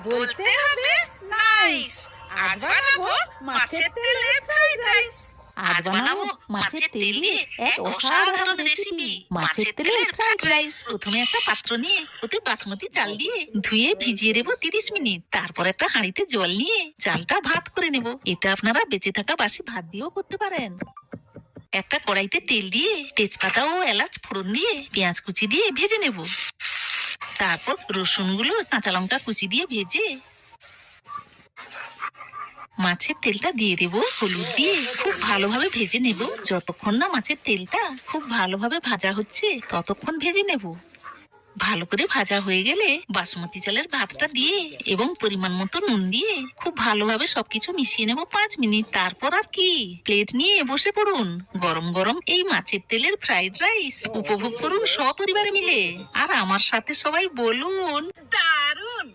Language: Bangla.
বলতে হবে নাইস। আজ বানাবো মাছের তেলের ফ্রাইড রাইস। আজ বানাবো মাছের তেল দিয়ে এক অসাধারণ রেসিপি, মাছের তেলের ফ্রাইড রাইস। প্রথমে একটা পাত্র নিয়ে ওতে বাসমতি চাল দিয়ে ধুয়ে ভিজিয়ে দেবো 30 মিনিট। তারপর একটা হাঁড়িতে জল নিয়ে চালটা ভাত করে নেব। এটা আপনারা বেঁচে থাকা বাসি ভাত দিয়েও করতে পারেন। একটা কড়াইতে তেল দিয়ে তেজপাতা ও এলাচ ফোড়ন দিয়ে পেঁয়াজ কুচি দিয়ে ভেজে নেব। তারপর রসুনগুলো কাঁচা লঙ্কা কুচি দিয়ে ভেজে মাছের তেলটা দিয়ে দেব। হলুদ দিয়ে খুব ভালোভাবে ভেজে নেব। যতক্ষণ না মাছের তেলটা খুব ভালোভাবে ভাজা হচ্ছে ততক্ষণ ভেজে নেব। ভালো করে ভাজা হয়ে গেলে বাসমতি চালের ভাতটা দিয়ে এবং পরিমাণ মতো নুন দিয়ে খুব ভালোভাবে সবকিছু মিশিয়ে নেব 5 মিনিট। তারপর আর কি, প্লেট নিয়ে বসে পড়ুন। গরম গরম এই মাছের তেলের ফ্রাইড রাইস উপভোগ করুন সপরিবারে মিলে। আর আমার সাথে সবাই বলুন দারুণ।